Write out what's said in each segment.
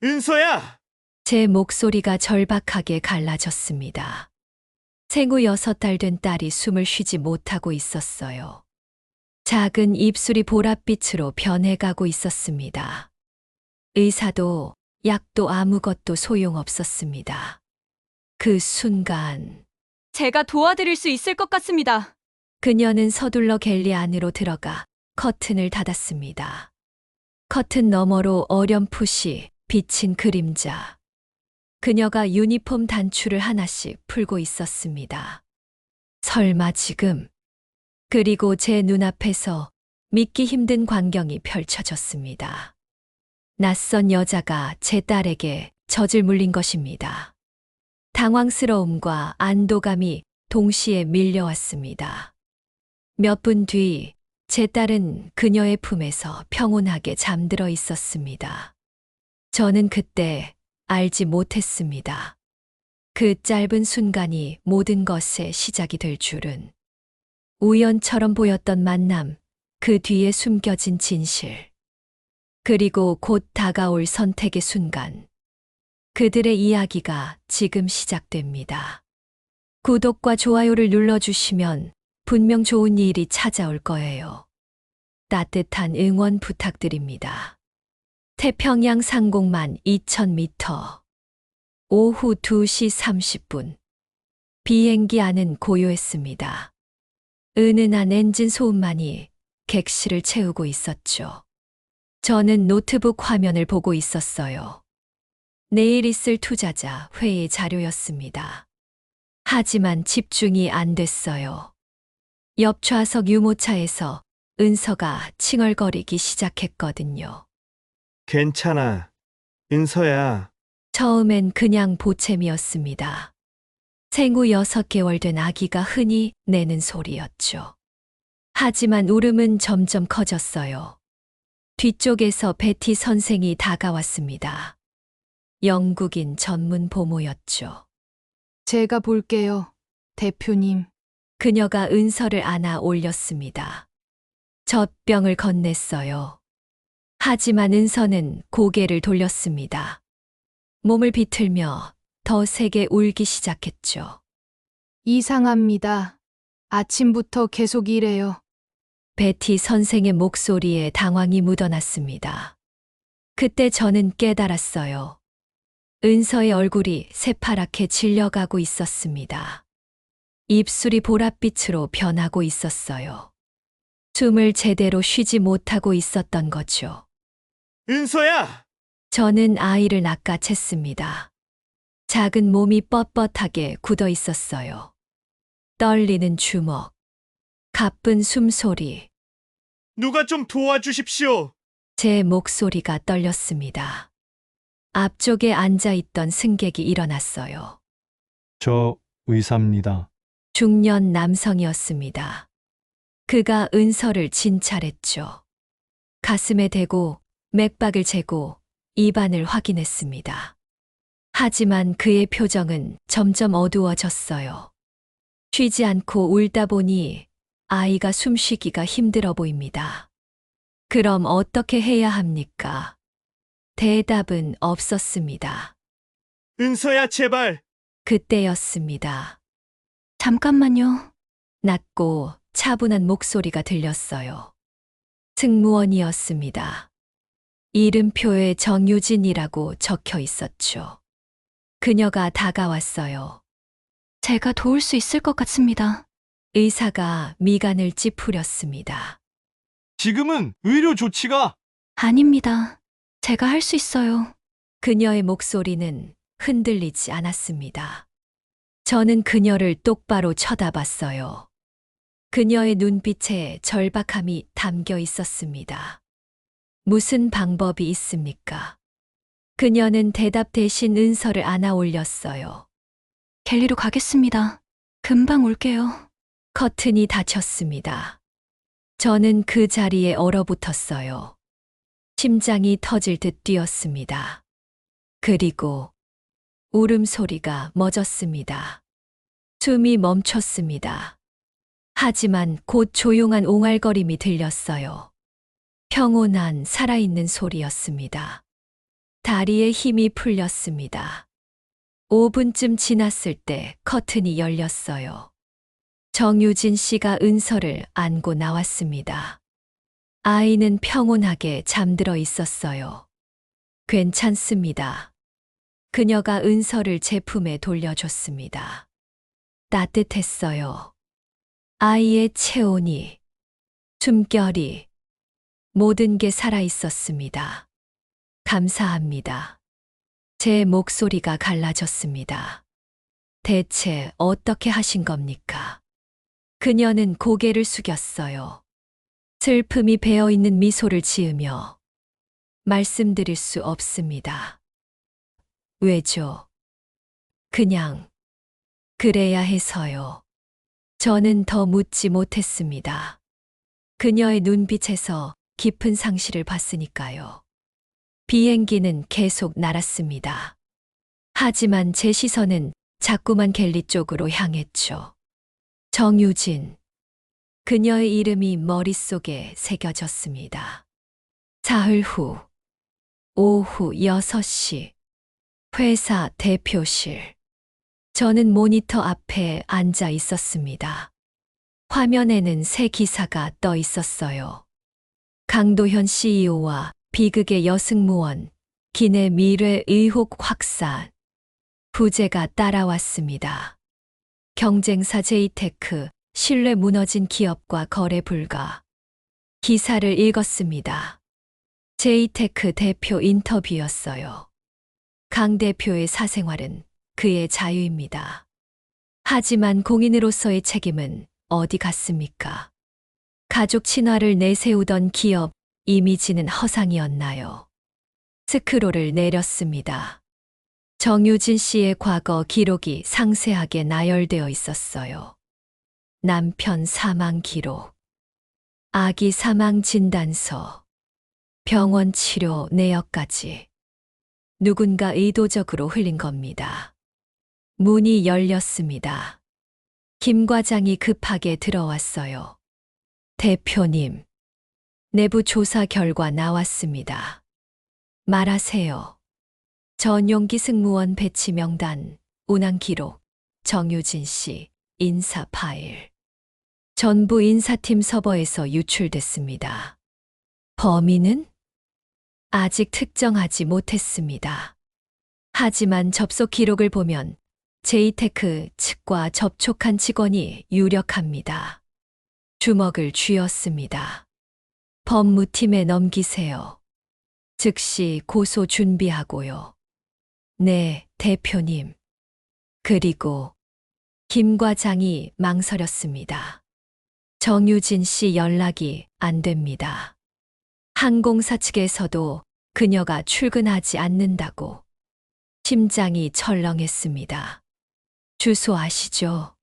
은서야! 제 목소리가 절박하게 갈라졌습니다. 생후 6달 된 딸이 숨을 쉬지 못하고 있었어요. 작은 입술이 보랏빛으로 변해가고 있었습니다. 의사도 약도 아무것도 소용없었습니다. 그 순간 제가 도와드릴 수 있을 것 같습니다. 그녀는 서둘러 갤리 안으로 들어가 커튼을 닫았습니다. 커튼 너머로 어렴풋이 비친 그림자. 그녀가 유니폼 단추를 하나씩 풀고 있었습니다. 설마 지금. 그리고 제 눈앞에서 믿기 힘든 광경이 펼쳐졌습니다. 낯선 여자가 제 딸에게 젖을 물린 것입니다. 당황스러움과 안도감이 동시에 밀려왔습니다. 몇 분 뒤, 제 딸은 그녀의 품에서 평온하게 잠들어 있었습니다. 저는 그때 알지 못했습니다. 그 짧은 순간이 모든 것의 시작이 될 줄은. 우연처럼 보였던 만남, 그 뒤에 숨겨진 진실. 그리고 곧 다가올 선택의 순간. 그들의 이야기가 지금 시작됩니다. 구독과 좋아요를 눌러주시면 분명 좋은 일이 찾아올 거예요. 따뜻한 응원 부탁드립니다. 태평양 상공만 2000m. 오후 2시 30분. 비행기 안은 고요했습니다. 은은한 엔진 소음만이 객실을 채우고 있었죠. 저는 노트북 화면을 보고 있었어요. 내일 있을 투자자 회의 자료였습니다. 하지만 집중이 안 됐어요. 옆 좌석 유모차에서 은서가 칭얼거리기 시작했거든요. 괜찮아. 은서야. 처음엔 그냥 보채미였습니다. 생후 6개월 된 아기가 흔히 내는 소리였죠. 하지만 울음은 점점 커졌어요. 뒤쪽에서 베티 선생이 다가왔습니다. 영국인 전문 보모였죠. 제가 볼게요, 대표님. 그녀가 은서를 안아 올렸습니다. 젖병을 건넸어요. 하지만 은서는 고개를 돌렸습니다. 몸을 비틀며 더 세게 울기 시작했죠. 이상합니다. 아침부터 계속 이래요. 베티 선생의 목소리에 당황이 묻어났습니다. 그때 저는 깨달았어요. 은서의 얼굴이 새파랗게 질려가고 있었습니다. 입술이 보랏빛으로 변하고 있었어요. 숨을 제대로 쉬지 못하고 있었던 거죠. 은서야! 저는 아이를 낚아챘습니다. 작은 몸이 뻣뻣하게 굳어 있었어요. 떨리는 주먹, 가쁜 숨소리, 누가 좀 도와주십시오. 제 목소리가 떨렸습니다. 앞쪽에 앉아있던 승객이 일어났어요. 저 의사입니다. 중년 남성이었습니다. 그가 은서를 진찰했죠. 가슴에 대고 맥박을 재고 입안을 확인했습니다. 하지만 그의 표정은 점점 어두워졌어요. 쉬지 않고 울다 보니 아이가 숨쉬기가 힘들어 보입니다. 그럼 어떻게 해야 합니까? 대답은 없었습니다. 은서야, 제발. 그때였습니다. 잠깐만요. 낮고 차분한 목소리가 들렸어요. 승무원이었습니다. 이름표에 정유진이라고 적혀 있었죠. 그녀가 다가왔어요. 제가 도울 수 있을 것 같습니다. 의사가 미간을 찌푸렸습니다. 지금은 의료 조치가 아닙니다. 제가 할 수 있어요. 그녀의 목소리는 흔들리지 않았습니다. 저는 그녀를 똑바로 쳐다봤어요. 그녀의 눈빛에 절박함이 담겨 있었습니다. 무슨 방법이 있습니까? 그녀는 대답 대신 은서를 안아 올렸어요. 갤리로 가겠습니다. 금방 올게요. 커튼이 닫혔습니다. 저는 그 자리에 얼어붙었어요. 심장이 터질 듯 뛰었습니다. 그리고 울음소리가 멎었습니다. 숨이 멈췄습니다. 하지만 곧 조용한 옹알거림이 들렸어요. 평온한 살아있는 소리였습니다. 다리에 힘이 풀렸습니다. 5분쯤 지났을 때 커튼이 열렸어요. 정유진 씨가 은서를 안고 나왔습니다. 아이는 평온하게 잠들어 있었어요. 괜찮습니다. 그녀가 은서를 제 품에 돌려줬습니다. 따뜻했어요. 아이의 체온이, 숨결이, 모든 게 살아 있었습니다. 감사합니다. 제 목소리가 갈라졌습니다. 대체 어떻게 하신 겁니까? 그녀는 고개를 숙였어요. 슬픔이 배어있는 미소를 지으며 말씀드릴 수 없습니다. 왜죠? 그냥 그래야 해서요. 저는 더 묻지 못했습니다. 그녀의 눈빛에서 깊은 상실을 봤으니까요. 비행기는 계속 날았습니다. 하지만 제 시선은 자꾸만 갤리 쪽으로 향했죠. 정유진. 그녀의 이름이 머릿속에 새겨졌습니다. 사흘 후, 오후 6시, 회사 대표실. 저는 모니터 앞에 앉아 있었습니다. 화면에는 새 기사가 떠 있었어요. 강도현 CEO와 비극의 여승무원, 기내 미래 의혹 확산. 부재가 따라왔습니다. 경쟁사 제이테크, 신뢰 무너진 기업과 거래 불가. 기사를 읽었습니다. 제이테크 대표 인터뷰였어요. 강 대표의 사생활은 그의 자유입니다. 하지만 공인으로서의 책임은 어디 갔습니까? 가족 친화를 내세우던 기업 이미지는 허상이었나요? 스크롤을 내렸습니다. 정유진 씨의 과거 기록이 상세하게 나열되어 있었어요. 남편 사망 기록, 아기 사망 진단서, 병원 치료 내역까지. 누군가 의도적으로 흘린 겁니다. 문이 열렸습니다. 김 과장이 급하게 들어왔어요. 대표님, 내부 조사 결과 나왔습니다. 말하세요. 전용기 승무원 배치 명단, 운항 기록, 정유진 씨, 인사 파일. 전부 인사팀 서버에서 유출됐습니다. 범인은? 아직 특정하지 못했습니다. 하지만 접속 기록을 보면 제이테크 측과 접촉한 직원이 유력합니다. 주먹을 쥐었습니다. 법무팀에 넘기세요. 즉시 고소 준비하고요. 네, 대표님. 그리고 김 과장이 망설였습니다. 정유진 씨 연락이 안 됩니다. 항공사 측에서도 그녀가 출근하지 않는다고. 심장이 철렁했습니다. 주소 아시죠?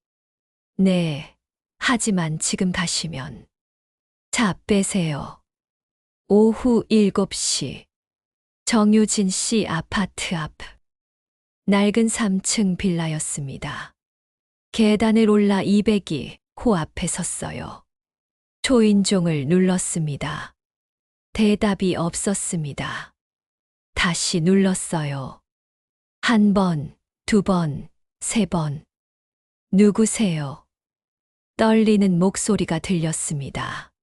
네, 하지만 지금 가시면. 자, 빼세요. 오후 7시. 정유진 씨 아파트 앞. 낡은 3층 빌라였습니다. 계단을 올라 200이 코앞에 섰어요. 초인종을 눌렀습니다. 대답이 없었습니다. 다시 눌렀어요. 1번, 2번, 3번. 누구세요? 떨리는 목소리가 들렸습니다.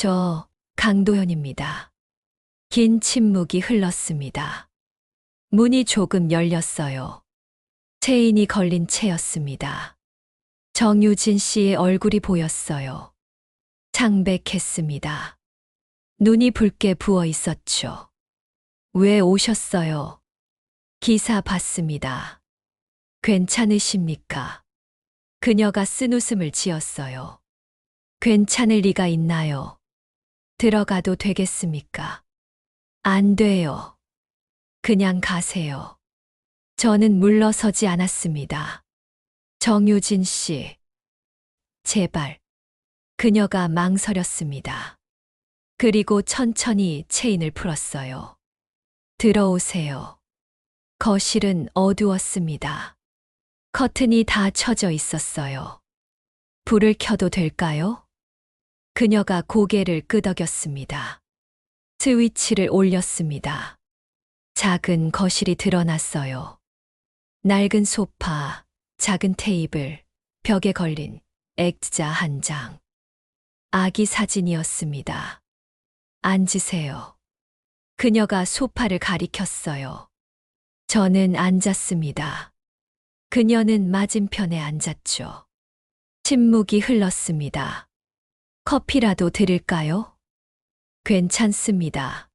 저, 강도현입니다. 긴 침묵이 흘렀습니다. 문이 조금 열렸어요. 체인이 걸린 채였습니다. 정유진 씨의 얼굴이 보였어요. 창백했습니다. 눈이 붉게 부어 있었죠. 왜 오셨어요? 기사 봤습니다. 괜찮으십니까? 그녀가 쓴 웃음을 지었어요. 괜찮을 리가 있나요? 들어가도 되겠습니까? 안 돼요. 그냥 가세요. 저는 물러서지 않았습니다. 정유진 씨. 제발. 그녀가 망설였습니다. 그리고 천천히 체인을 풀었어요. 들어오세요. 거실은 어두웠습니다. 커튼이 다 쳐져 있었어요. 불을 켜도 될까요? 그녀가 고개를 끄덕였습니다. 스위치를 올렸습니다. 작은 거실이 드러났어요. 낡은 소파, 작은 테이블, 벽에 걸린 액자 한 장. 아기 사진이었습니다. 앉으세요. 그녀가 소파를 가리켰어요. 저는 앉았습니다. 그녀는 맞은편에 앉았죠. 침묵이 흘렀습니다. 커피라도 드릴까요? 괜찮습니다.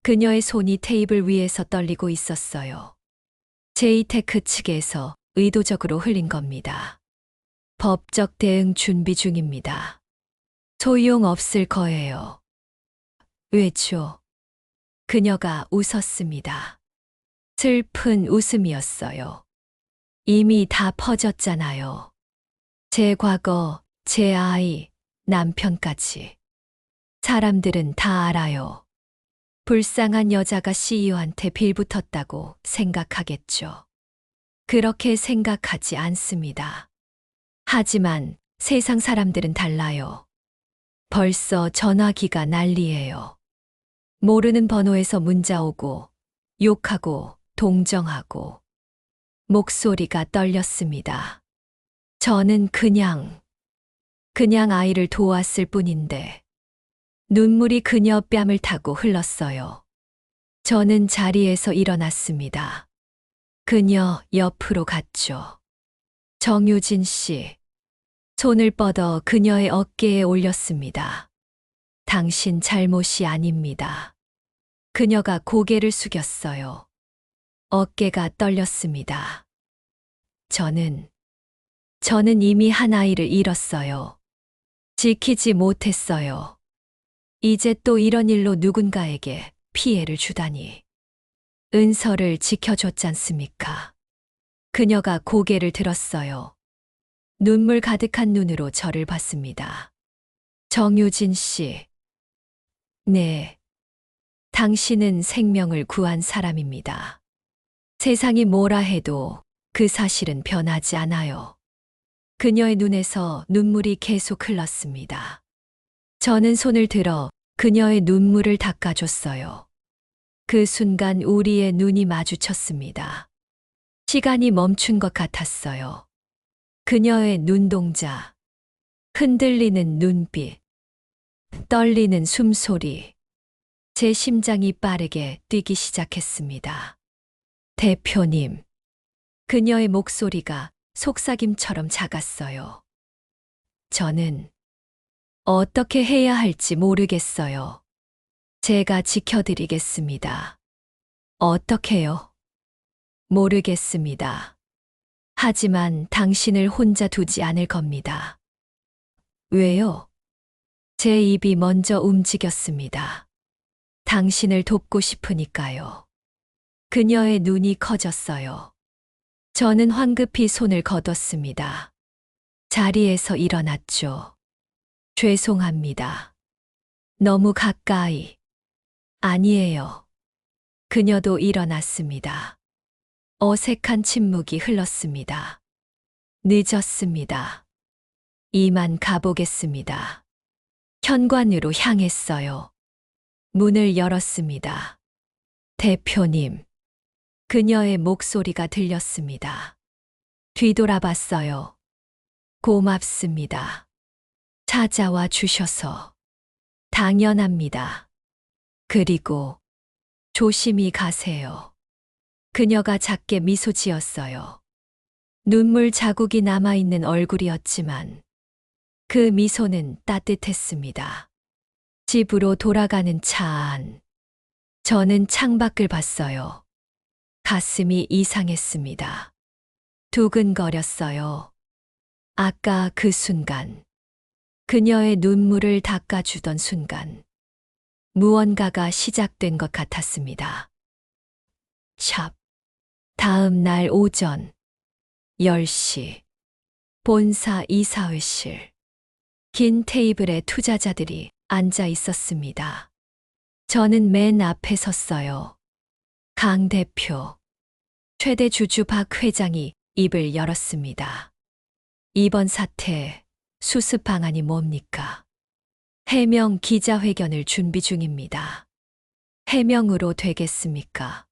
그녀의 손이 테이블 위에서 떨리고 있었어요. 제이테크 측에서 의도적으로 흘린 겁니다. 법적 대응 준비 중입니다. 소용없을 거예요. 왜죠? 그녀가 웃었습니다. 슬픈 웃음이었어요. 이미 다 퍼졌잖아요. 제 과거, 제 아이, 남편까지. 사람들은 다 알아요. 불쌍한 여자가 CEO한테 빌붙었다고 생각하겠죠. 그렇게 생각하지 않습니다. 하지만 세상 사람들은 달라요. 벌써 전화기가 난리예요. 모르는 번호에서 문자 오고, 욕하고, 동정하고. 목소리가 떨렸습니다. 저는 그냥 아이를 도왔을 뿐인데, 눈물이 그녀 뺨을 타고 흘렀어요. 저는 자리에서 일어났습니다. 그녀 옆으로 갔죠. 정유진 씨. 손을 뻗어 그녀의 어깨에 올렸습니다. 당신 잘못이 아닙니다. 그녀가 고개를 숙였어요. 어깨가 떨렸습니다. 저는 이미 한 아이를 잃었어요. 지키지 못했어요. 이제 또 이런 일로 누군가에게 피해를 주다니. 은서를 지켜줬잖습니까? 그녀가 고개를 들었어요. 눈물 가득한 눈으로 저를 봤습니다. 정유진 씨. 네. 당신은 생명을 구한 사람입니다. 세상이 뭐라 해도 그 사실은 변하지 않아요. 그녀의 눈에서 눈물이 계속 흘렀습니다. 저는 손을 들어 그녀의 눈물을 닦아줬어요. 그 순간 우리의 눈이 마주쳤습니다. 시간이 멈춘 것 같았어요. 그녀의 눈동자, 흔들리는 눈빛, 떨리는 숨소리. 제 심장이 빠르게 뛰기 시작했습니다. 대표님. 그녀의 목소리가 속삭임처럼 작았어요. 저는 어떻게 해야 할지 모르겠어요. 제가 지켜드리겠습니다. 어떻게요? 모르겠습니다. 하지만 당신을 혼자 두지 않을 겁니다. 왜요? 제 입이 먼저 움직였습니다. 당신을 돕고 싶으니까요. 그녀의 눈이 커졌어요. 저는 황급히 손을 거뒀습니다. 자리에서 일어났죠. 죄송합니다. 너무 가까이. 아니에요. 그녀도 일어났습니다. 어색한 침묵이 흘렀습니다. 늦었습니다. 이만 가보겠습니다. 현관으로 향했어요. 문을 열었습니다. 대표님. 그녀의 목소리가 들렸습니다. 뒤돌아봤어요. 고맙습니다. 찾아와 주셔서. 당연합니다. 그리고 조심히 가세요. 그녀가 작게 미소 지었어요. 눈물 자국이 남아있는 얼굴이었지만 그 미소는 따뜻했습니다. 집으로 돌아가는 차 안. 저는 창밖을 봤어요. 가슴이 이상했습니다. 두근거렸어요. 아까 그 순간. 그녀의 눈물을 닦아주던 순간. 무언가가 시작된 것 같았습니다. 샵. 다음 날 오전 10시. 본사 이사회실. 긴 테이블에 투자자들이 앉아 있었습니다. 저는 맨 앞에 섰어요. 강 대표. 최대 주주 박 회장이 입을 열었습니다. 이번 사태 수습 방안이 뭡니까? 해명 기자회견을 준비 중입니다. 해명으로 되겠습니까?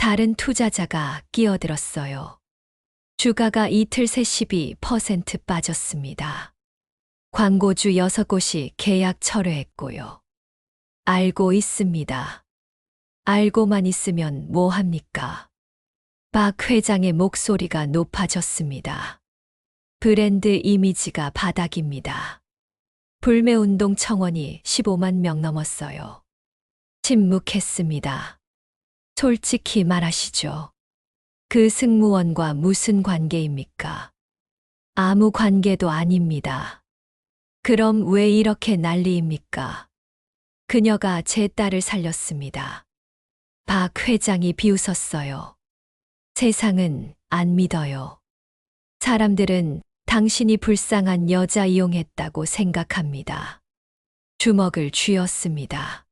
다른 투자자가 끼어들었어요. 주가가 이틀 새 12% 빠졌습니다. 광고주 6곳이 계약 철회했고요. 알고 있습니다. 알고만 있으면 뭐 합니까? 박 회장의 목소리가 높아졌습니다. 브랜드 이미지가 바닥입니다. 불매운동 청원이 15만 명 넘었어요. 침묵했습니다. 솔직히 말하시죠. 그 승무원과 무슨 관계입니까? 아무 관계도 아닙니다. 그럼 왜 이렇게 난리입니까? 그녀가 제 딸을 살렸습니다. 박 회장이 비웃었어요. 세상은 안 믿어요. 사람들은 당신이 불쌍한 여자 이용했다고 생각합니다. 주먹을 쥐었습니다.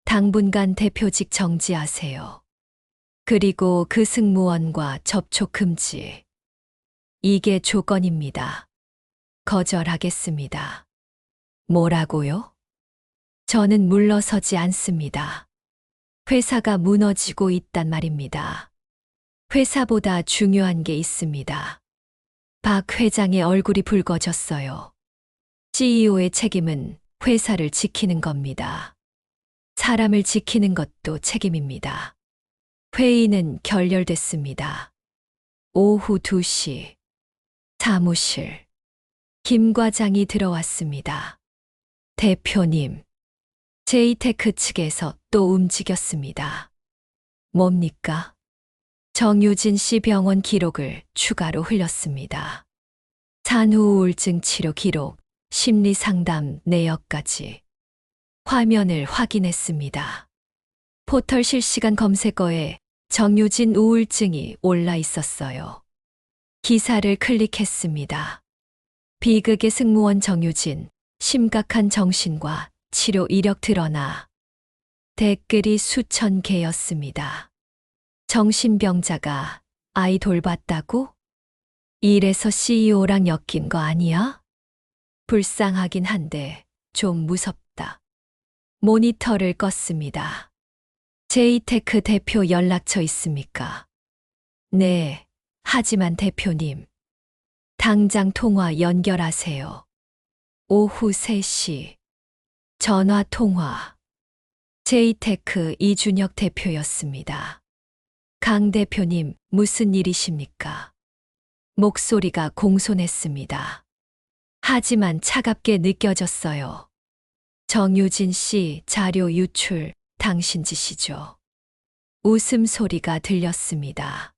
당분간 대표직 정지하세요. 그리고 그 승무원과 접촉 금지. 이게 조건입니다. 거절하겠습니다. 뭐라고요? 저는 물러서지 않습니다. 회사가 무너지고 있단 말입니다. 회사보다 중요한 게 있습니다. 박 회장의 얼굴이 붉어졌어요. CEO의 책임은 회사를 지키는 겁니다. 사람을 지키는 것도 책임입니다. 회의는 결렬됐습니다. 오후 2시. 사무실. 김 과장이 들어왔습니다. 대표님. 제이테크 측에서 또 움직였습니다. 뭡니까? 정유진 씨 병원 기록을 추가로 흘렸습니다. 산후 우울증 치료 기록, 심리 상담 내역까지. 화면을 확인했습니다. 포털 실시간 검색어에 정유진 우울증이 올라 있었어요. 기사를 클릭했습니다. 비극의 승무원 정유진, 심각한 정신과 치료 이력 드러나. 댓글이 수천 개였습니다. 정신병자가 아이 돌봤다고? 이래서 CEO랑 엮인 거 아니야? 불쌍하긴 한데 좀 무섭다. 모니터를 껐습니다. 제이테크 대표 연락처 있습니까? 네, 하지만 대표님. 당장 통화 연결하세요. 오후 3시. 전화 통화. 제이테크 이준혁 대표였습니다. 강 대표님, 무슨 일이십니까? 목소리가 공손했습니다. 하지만 차갑게 느껴졌어요. 정유진 씨 자료 유출 당신 짓이죠. 웃음소리가 들렸습니다.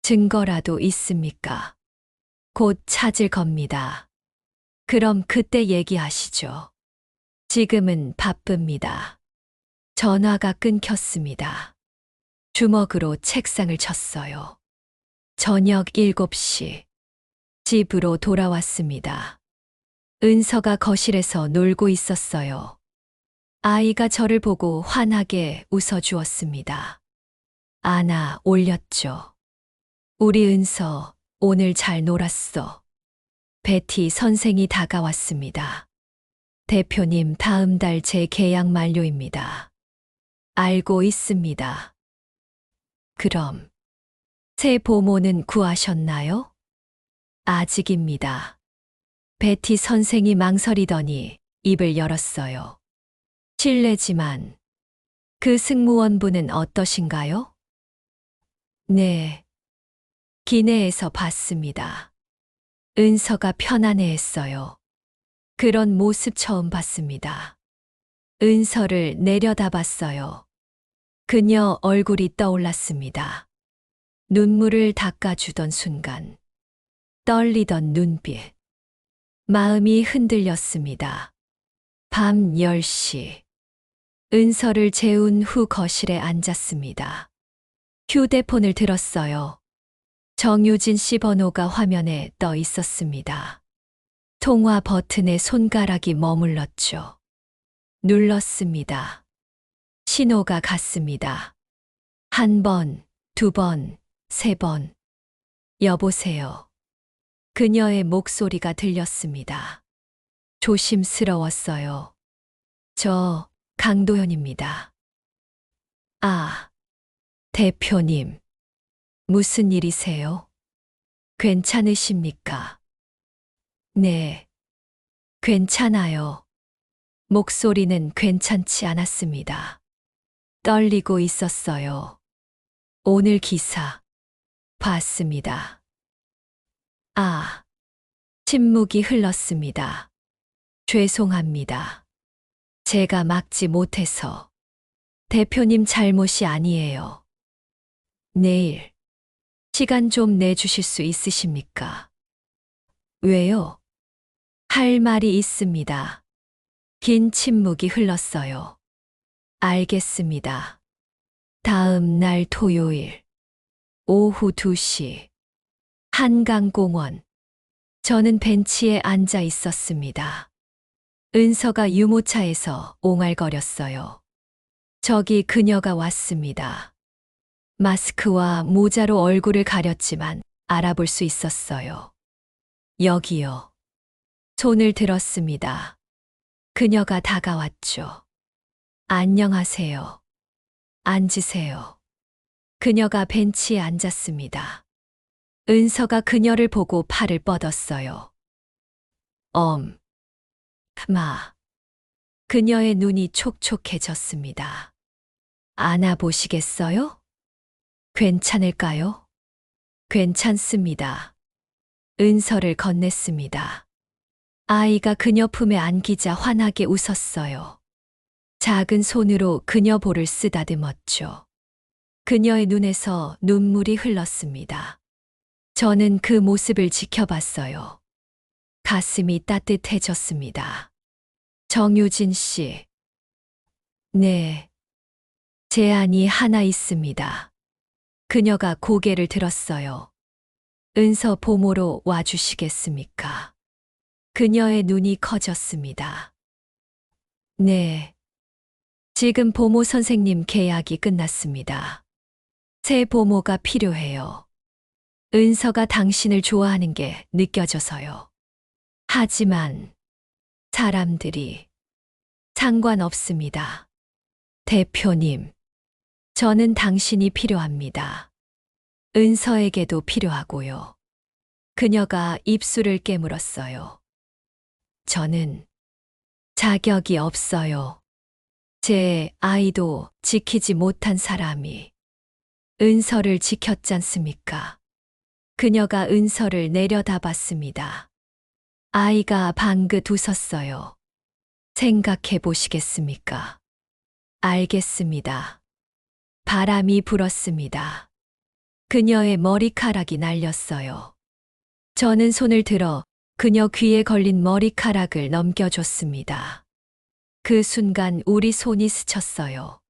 증거라도 있습니까? 곧 찾을 겁니다. 그럼 그때 얘기하시죠. 지금은 바쁩니다. 전화가 끊겼습니다. 주먹으로 책상을 쳤어요. 저녁 7시. 집으로 돌아왔습니다. 은서가 거실에서 놀고 있었어요. 아이가 저를 보고 환하게 웃어주었습니다. 아나 올렸죠. 우리 은서 오늘 잘 놀았어. 베티 선생이 다가왔습니다. 대표님 다음 달 제 계약 만료입니다. 알고 있습니다. 그럼 새 보모는 구하셨나요? 아직입니다. 베티 선생이 망설이더니 입을 열었어요. 실례지만 그 승무원분은 어떠신가요? 네. 기내에서 봤습니다. 은서가 편안해했어요. 그런 모습 처음 봤습니다. 은서를 내려다봤어요. 그녀 얼굴이 떠올랐습니다. 눈물을 닦아주던 순간, 떨리던 눈빛, 마음이 흔들렸습니다. 밤 10시, 은서를 재운 후 거실에 앉았습니다. 휴대폰을 들었어요. 정유진 씨 번호가 화면에 떠 있었습니다. 통화 버튼에 손가락이 머물렀죠. 눌렀습니다. 신호가 갔습니다. 1번, 2번, 3번. 여보세요. 그녀의 목소리가 들렸습니다. 조심스러웠어요. 저 강도현입니다. 아, 대표님, 무슨 일이세요? 괜찮으십니까? 네, 괜찮아요. 목소리는 괜찮지 않았습니다. 떨리고 있었어요. 오늘 기사 봤습니다. 아, 침묵이 흘렀습니다. 죄송합니다. 제가 막지 못해서. 대표님 잘못이 아니에요. 내일 시간 좀 내주실 수 있으십니까? 왜요? 할 말이 있습니다. 긴 침묵이 흘렀어요. 알겠습니다. 다음 날 토요일 오후 2시 한강공원. 저는 벤치에 앉아 있었습니다. 은서가 유모차에서 옹알거렸어요. 저기 그녀가 왔습니다. 마스크와 모자로 얼굴을 가렸지만 알아볼 수 있었어요. 여기요. 손을 들었습니다. 그녀가 다가왔죠. 안녕하세요. 앉으세요. 그녀가 벤치에 앉았습니다. 은서가 그녀를 보고 팔을 뻗었어요. 마. 그녀의 눈이 촉촉해졌습니다. 안아보시겠어요? 괜찮을까요? 괜찮습니다. 은서를 건넸습니다. 아이가 그녀 품에 안기자 환하게 웃었어요. 작은 손으로 그녀 볼을 쓰다듬었죠. 그녀의 눈에서 눈물이 흘렀습니다. 저는 그 모습을 지켜봤어요. 가슴이 따뜻해졌습니다. 정유진 씨. 네. 제안이 하나 있습니다. 그녀가 고개를 들었어요. 은서 보모로 와주시겠습니까? 그녀의 눈이 커졌습니다. 네. 지금 보모 선생님 계약이 끝났습니다. 새 보모가 필요해요. 은서가 당신을 좋아하는 게 느껴져서요. 하지만 사람들이 상관없습니다. 대표님, 저는 당신이 필요합니다. 은서에게도 필요하고요. 그녀가 입술을 깨물었어요. 저는 자격이 없어요. 제 아이도 지키지 못한 사람이 은서를 지켰잖습니까? 그녀가 은서를 내려다봤습니다. 아이가 방긋 웃었어요. 생각해 보시겠습니까? 알겠습니다. 바람이 불었습니다. 그녀의 머리카락이 날렸어요. 저는 손을 들어 그녀 귀에 걸린 머리카락을 넘겨줬습니다. 그 순간 우리 손이 스쳤어요.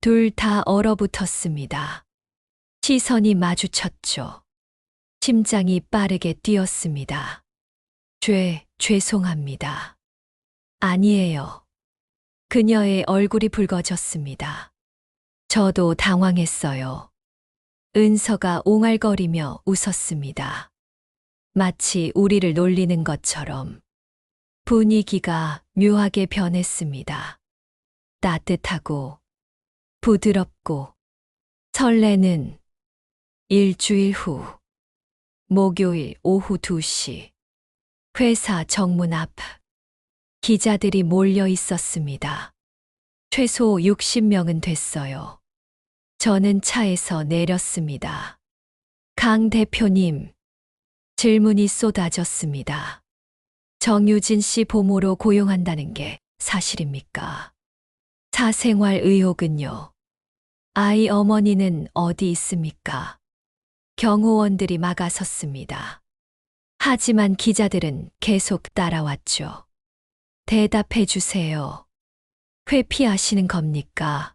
둘 다 얼어붙었습니다. 시선이 마주쳤죠. 심장이 빠르게 뛰었습니다. 죄송합니다. 아니에요. 그녀의 얼굴이 붉어졌습니다. 저도 당황했어요. 은서가 옹알거리며 웃었습니다. 마치 우리를 놀리는 것처럼. 분위기가 묘하게 변했습니다. 따뜻하고 부드럽고 설레는 일주일 후 목요일 오후 2시 회사 정문 앞 기자들이 몰려 있었습니다. 최소 60명은 됐어요. 저는 차에서 내렸습니다. 강 대표님, 질문이 쏟아졌습니다. 정유진 씨 보모로 고용한다는 게 사실입니까? 사생활 의혹은요? 아이 어머니는 어디 있습니까? 경호원들이 막아섰습니다. 하지만 기자들은 계속 따라왔죠. 대답해 주세요. 회피하시는 겁니까?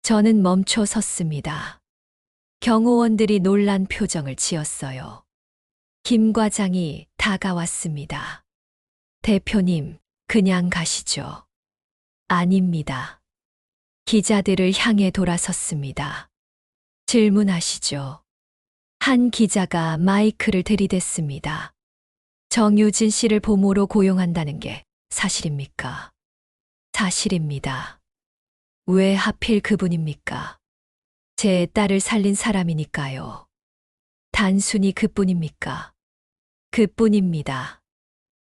저는 멈춰 섰습니다. 경호원들이 놀란 표정을 지었어요. 김 과장이 다가왔습니다. 대표님, 그냥 가시죠. 아닙니다. 기자들을 향해 돌아섰습니다. 질문하시죠. 한 기자가 마이크를 들이댔습니다. 정유진 씨를 보모로 고용한다는 게 사실입니까? 사실입니다. 왜 하필 그분입니까? 제 딸을 살린 사람이니까요. 단순히 그뿐입니까? 그뿐입니다.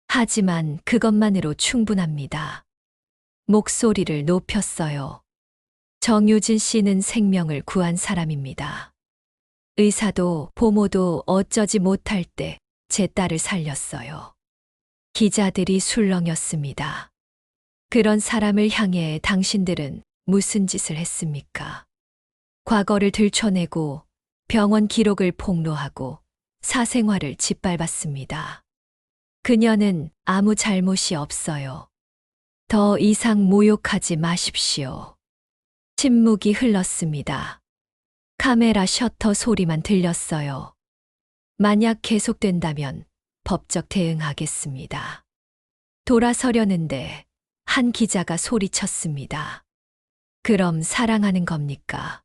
하지만 그것만으로 충분합니다. 목소리를 높였어요. 정유진 씨는 생명을 구한 사람입니다. 의사도 보모도 어쩌지 못할 때 제 딸을 살렸어요. 기자들이 술렁였습니다. 그런 사람을 향해 당신들은 무슨 짓을 했습니까? 과거를 들춰내고 병원 기록을 폭로하고 사생활을 짓밟았습니다. 그녀는 아무 잘못이 없어요. 더 이상 모욕하지 마십시오. 침묵이 흘렀습니다. 카메라 셔터 소리만 들렸어요. 만약 계속된다면 법적 대응하겠습니다. 돌아서려는데 한 기자가 소리쳤습니다. 그럼 사랑하는 겁니까?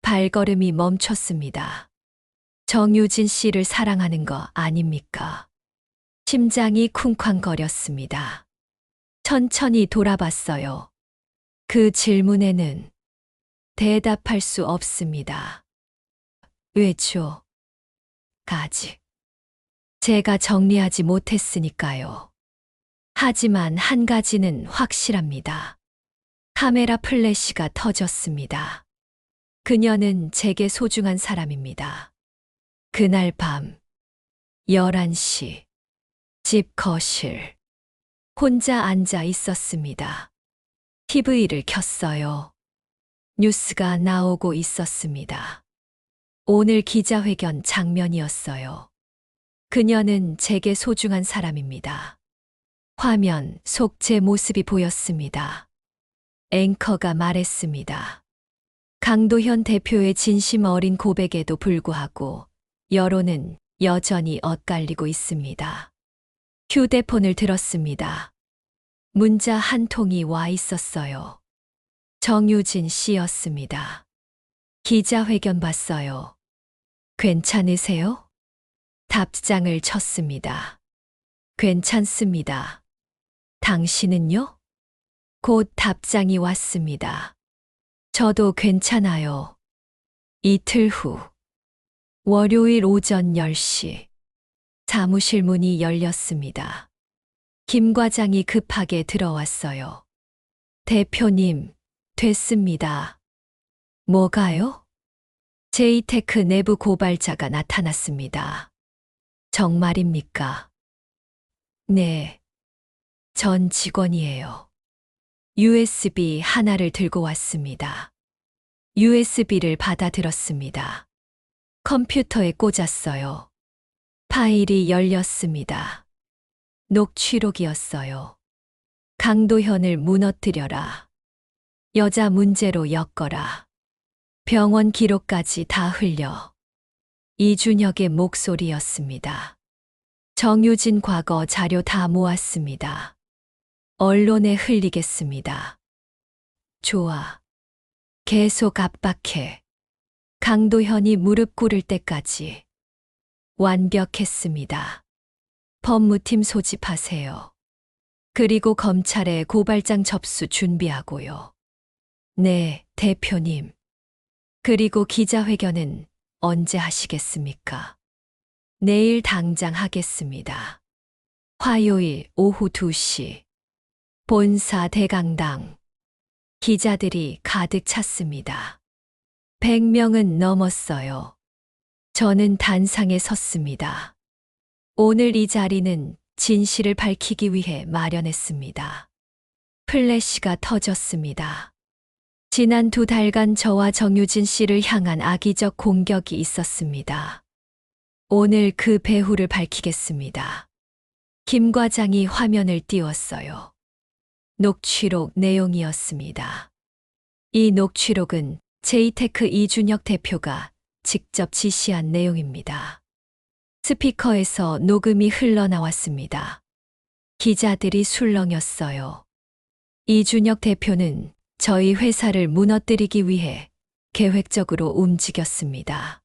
발걸음이 멈췄습니다. 정유진 씨를 사랑하는 거 아닙니까? 심장이 쿵쾅거렸습니다. 천천히 돌아봤어요. 그 질문에는 대답할 수 없습니다. 왜죠? 아직 제가 정리하지 못했으니까요. 하지만 한 가지는 확실합니다. 카메라 플래시가 터졌습니다. 그녀는 제게 소중한 사람입니다. 그날 밤 11시 집 거실 혼자 앉아 있었습니다. TV를 켰어요. 뉴스가 나오고 있었습니다. 오늘 기자회견 장면이었어요. 그녀는 제게 소중한 사람입니다. 화면 속 제 모습이 보였습니다. 앵커가 말했습니다. 강도현 대표의 진심 어린 고백에도 불구하고 여론은 여전히 엇갈리고 있습니다. 휴대폰을 들었습니다. 문자 한 통이 와 있었어요. 정유진 씨였습니다. 기자회견 봤어요. 괜찮으세요? 답장을 쳤습니다. 괜찮습니다. 당신은요? 곧 답장이 왔습니다. 저도 괜찮아요. 이틀 후 월요일 오전 10시 사무실 문이 열렸습니다. 김 과장이 급하게 들어왔어요. 대표님, 됐습니다. 뭐가요? 제이테크 내부 고발자가 나타났습니다. 정말입니까? 네. 전 직원이에요. USB 하나를 들고 왔습니다. USB를 받아들었습니다. 컴퓨터에 꽂았어요. 파일이 열렸습니다. 녹취록이었어요. 강도현을 무너뜨려라. 여자 문제로 엮어라. 병원 기록까지 다 흘려. 이준혁의 목소리였습니다. 정유진 과거 자료 다 모았습니다. 언론에 흘리겠습니다. 좋아. 계속 압박해. 강도현이 무릎 꿇을 때까지. 완벽했습니다. 법무팀 소집하세요. 그리고 검찰에 고발장 접수 준비하고요. 네, 대표님. 그리고 기자회견은 언제 하시겠습니까? 내일 당장 하겠습니다. 화요일 오후 2시. 본사 대강당. 기자들이 가득 찼습니다. 100명은 넘었어요. 저는 단상에 섰습니다. 오늘 이 자리는 진실을 밝히기 위해 마련했습니다. 플래시가 터졌습니다. 지난 2달간 저와 정유진 씨를 향한 악의적 공격이 있었습니다. 오늘 그 배후를 밝히겠습니다. 김 과장이 화면을 띄웠어요. 녹취록 내용이었습니다. 이 녹취록은 제이테크 이준혁 대표가 직접 지시한 내용입니다. 스피커에서 녹음이 흘러나왔습니다. 기자들이 술렁였어요. 이준혁 대표는 저희 회사를 무너뜨리기 위해 계획적으로 움직였습니다.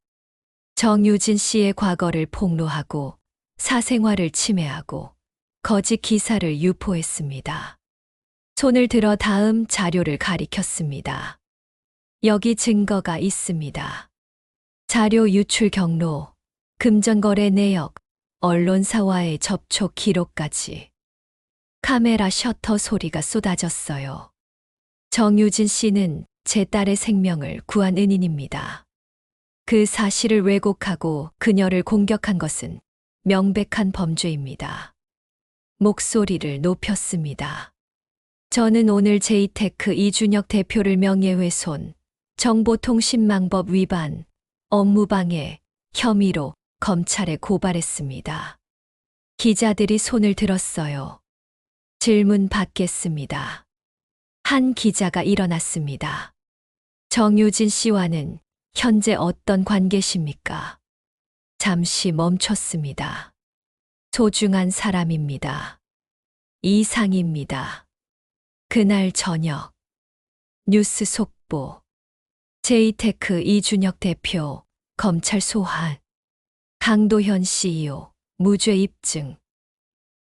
정유진 씨의 과거를 폭로하고 사생활을 침해하고 거짓 기사를 유포했습니다. 손을 들어 다음 자료를 가리켰습니다. 여기 증거가 있습니다. 자료 유출 경로, 금전거래 내역, 언론사와의 접촉 기록까지. 카메라 셔터 소리가 쏟아졌어요. 정유진 씨는 제 딸의 생명을 구한 은인입니다. 그 사실을 왜곡하고 그녀를 공격한 것은 명백한 범죄입니다. 목소리를 높였습니다. 저는 오늘 제이테크 이준혁 대표를 명예훼손, 정보통신망법 위반, 업무방해 혐의로 검찰에 고발했습니다. 기자들이 손을 들었어요. 질문 받겠습니다. 한 기자가 일어났습니다. 정유진 씨와는 현재 어떤 관계십니까? 잠시 멈췄습니다. 소중한 사람입니다. 이상입니다. 그날 저녁 뉴스 속보 제이테크 이준혁 대표 검찰 소환 강도현 CEO 무죄 입증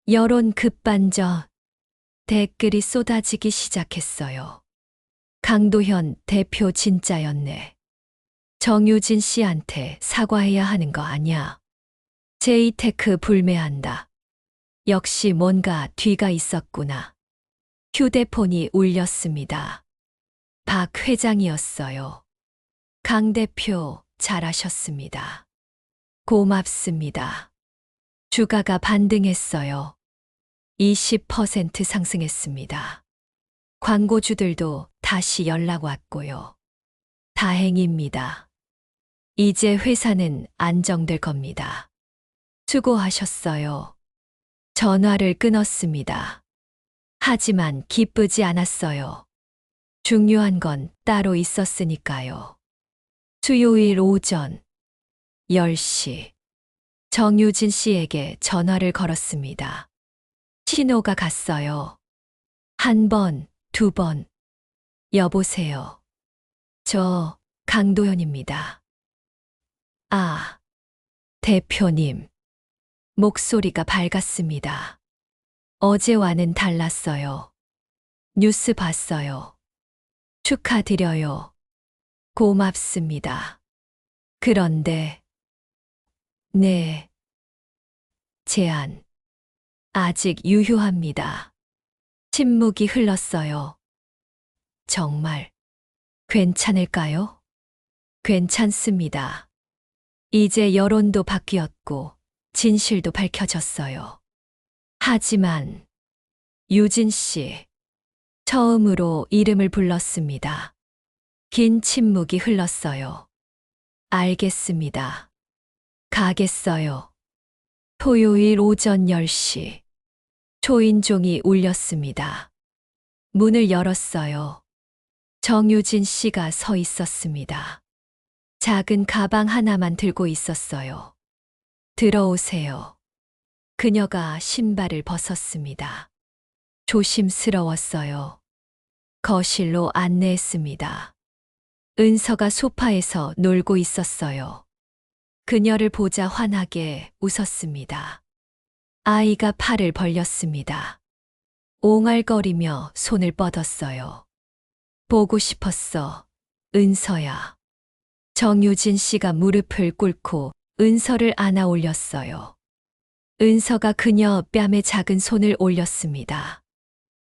여론 급반전 댓글이 쏟아지기 시작했어요. 강도현 대표 진짜였네. 정유진 씨한테 사과해야 하는 거 아냐. 제이테크 불매한다. 역시 뭔가 뒤가 있었구나. 휴대폰이 울렸습니다. 박 회장이었어요. 강 대표 잘하셨습니다. 고맙습니다. 주가가 반등했어요. 20% 상승했습니다. 광고주들도 다시 연락 왔고요. 다행입니다. 이제 회사는 안정될 겁니다. 수고하셨어요. 전화를 끊었습니다. 하지만 기쁘지 않았어요. 중요한 건 따로 있었으니까요. 수요일 오전 10시 정유진 씨에게 전화를 걸었습니다. 신호가 갔어요. 한 번, 두 번. 여보세요. 저 강도현입니다. 아, 대표님. 목소리가 밝았습니다. 어제와는 달랐어요. 뉴스 봤어요. 축하드려요. 고맙습니다. 그런데, 네. 제안. 아직 유효합니다. 침묵이 흘렀어요. 정말, 괜찮을까요? 괜찮습니다. 이제 여론도 바뀌었고, 진실도 밝혀졌어요. 하지만, 유진 씨, 처음으로 이름을 불렀습니다. 긴 침묵이 흘렀어요. 알겠습니다. 가겠어요. 토요일 오전 10시. 초인종이 울렸습니다. 문을 열었어요. 정유진 씨가 서 있었습니다. 작은 가방 하나만 들고 있었어요. 들어오세요. 그녀가 신발을 벗었습니다. 조심스러웠어요. 거실로 안내했습니다. 은서가 소파에서 놀고 있었어요. 그녀를 보자 환하게 웃었습니다. 아이가 팔을 벌렸습니다. 옹알거리며 손을 뻗었어요. 보고 싶었어, 은서야. 정유진 씨가 무릎을 꿇고 은서를 안아 올렸어요. 은서가 그녀 뺨에 작은 손을 올렸습니다.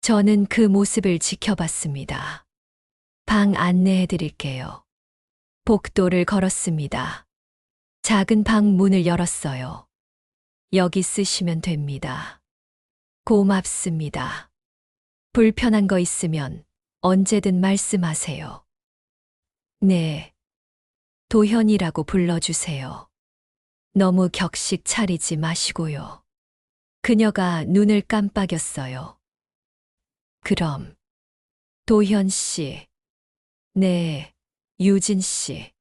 저는 그 모습을 지켜봤습니다. 방 안내해 드릴게요. 복도를 걸었습니다. 작은 방 문을 열었어요. 여기 쓰시면 됩니다. 고맙습니다. 불편한 거 있으면 언제든 말씀하세요. 네. 도현이라고 불러주세요. 너무 격식 차리지 마시고요. 그녀가 눈을 깜빡였어요. 그럼, 도현 씨. 네, 유진 씨.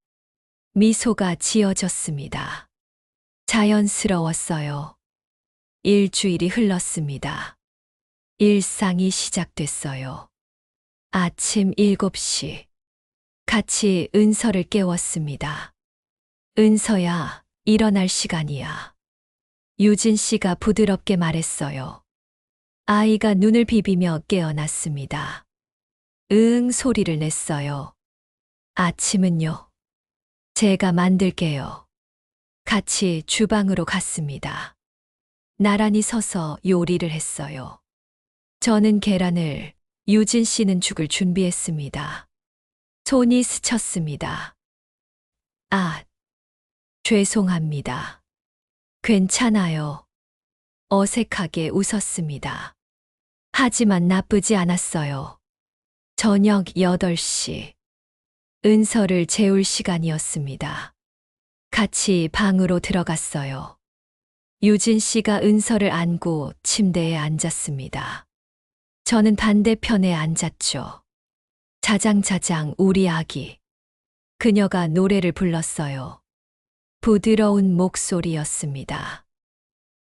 미소가 지어졌습니다. 자연스러웠어요. 일주일이 흘렀습니다. 일상이 시작됐어요. 아침 7시. 같이 은서를 깨웠습니다. 은서야, 일어날 시간이야. 유진 씨가 부드럽게 말했어요. 아이가 눈을 비비며 깨어났습니다. 응 소리를 냈어요. 아침은요. 제가 만들게요. 같이 주방으로 갔습니다. 나란히 서서 요리를 했어요. 저는 계란을, 유진 씨는 죽을 준비했습니다. 손이 스쳤습니다. 아, 죄송합니다. 괜찮아요. 어색하게 웃었습니다. 하지만 나쁘지 않았어요. 저녁 8시. 은서를 재울 시간이었습니다. 같이 방으로 들어갔어요. 유진 씨가 은서를 안고 침대에 앉았습니다. 저는 반대편에 앉았죠. 자장자장 우리 아기. 그녀가 노래를 불렀어요. 부드러운 목소리였습니다.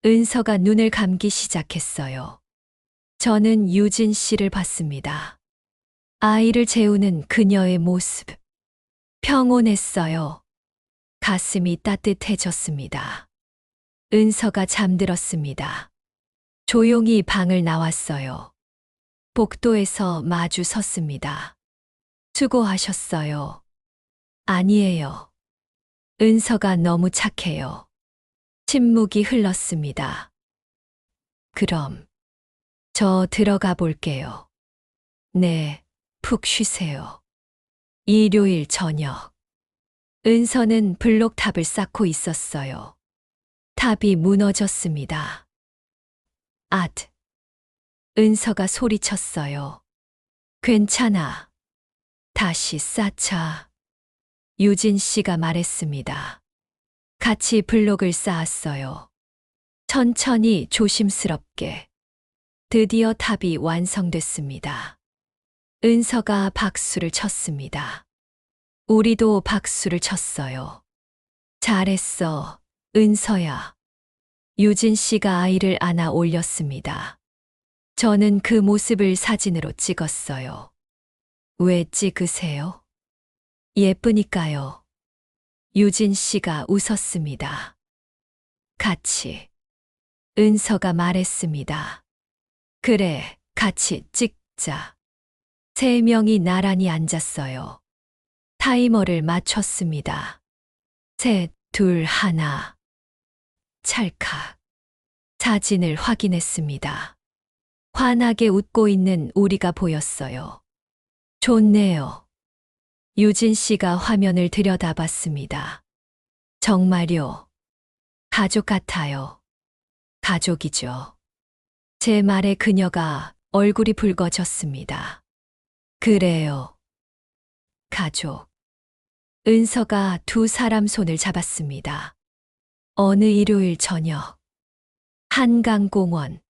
은서가 눈을 감기 시작했어요. 저는 유진 씨를 봤습니다. 아이를 재우는 그녀의 모습. 평온했어요. 가슴이 따뜻해졌습니다. 은서가 잠들었습니다. 조용히 방을 나왔어요. 복도에서 마주 섰습니다. 수고하셨어요. 아니에요. 은서가 너무 착해요. 침묵이 흘렀습니다. 그럼 저 들어가 볼게요. 네, 푹 쉬세요. 일요일 저녁. 은서는 블록탑을 쌓고 있었어요. 탑이 무너졌습니다. 아트. 은서가 소리쳤어요. 괜찮아. 다시 쌓자. 유진 씨가 말했습니다. 같이 블록을 쌓았어요. 천천히 조심스럽게. 드디어 탑이 완성됐습니다. 은서가 박수를 쳤습니다. 우리도 박수를 쳤어요. 잘했어, 은서야. 유진 씨가 아이를 안아 올렸습니다. 저는 그 모습을 사진으로 찍었어요. 왜 찍으세요? 예쁘니까요. 유진 씨가 웃었습니다. 같이. 은서가 말했습니다. 그래, 같이 찍자. 3명이 나란히 앉았어요. 타이머를 맞췄습니다. 3, 2, 1. 찰칵. 사진을 확인했습니다. 환하게 웃고 있는 우리가 보였어요. 좋네요. 유진 씨가 화면을 들여다봤습니다. 정말요. 가족 같아요. 가족이죠. 제 말에 그녀가 얼굴이 붉어졌습니다. 그래요. 가족. 은서가 2 사람 손을 잡았습니다. 어느 일요일 저녁. 한강공원.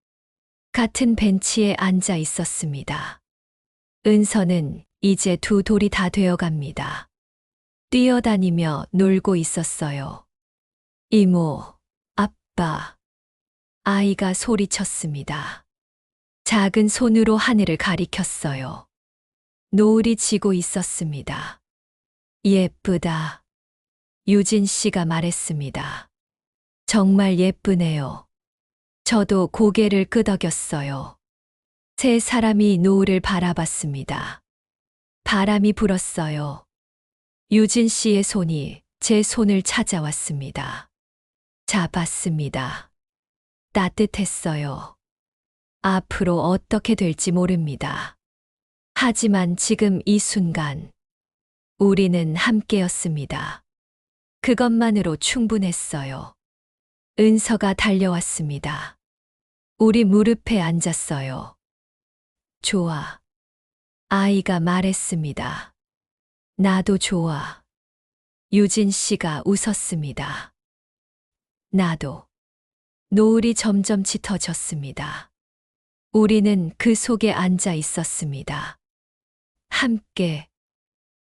같은 벤치에 앉아 있었습니다. 은서는 이제 2 돌이 다 되어갑니다. 뛰어다니며 놀고 있었어요. 이모, 아빠. 아이가 소리쳤습니다. 작은 손으로 하늘을 가리켰어요. 노을이 지고 있었습니다. 예쁘다. 유진 씨가 말했습니다. 정말 예쁘네요. 저도 고개를 끄덕였어요. 3 사람이 노을을 바라봤습니다. 바람이 불었어요. 유진 씨의 손이 제 손을 찾아왔습니다. 잡았습니다. 따뜻했어요. 앞으로 어떻게 될지 모릅니다. 하지만 지금 이 순간, 우리는 함께였습니다. 그것만으로 충분했어요. 은서가 달려왔습니다. 우리 무릎에 앉았어요. 좋아. 아이가 말했습니다. 나도 좋아. 유진 씨가 웃었습니다. 나도. 노을이 점점 짙어졌습니다. 우리는 그 속에 앉아 있었습니다. 함께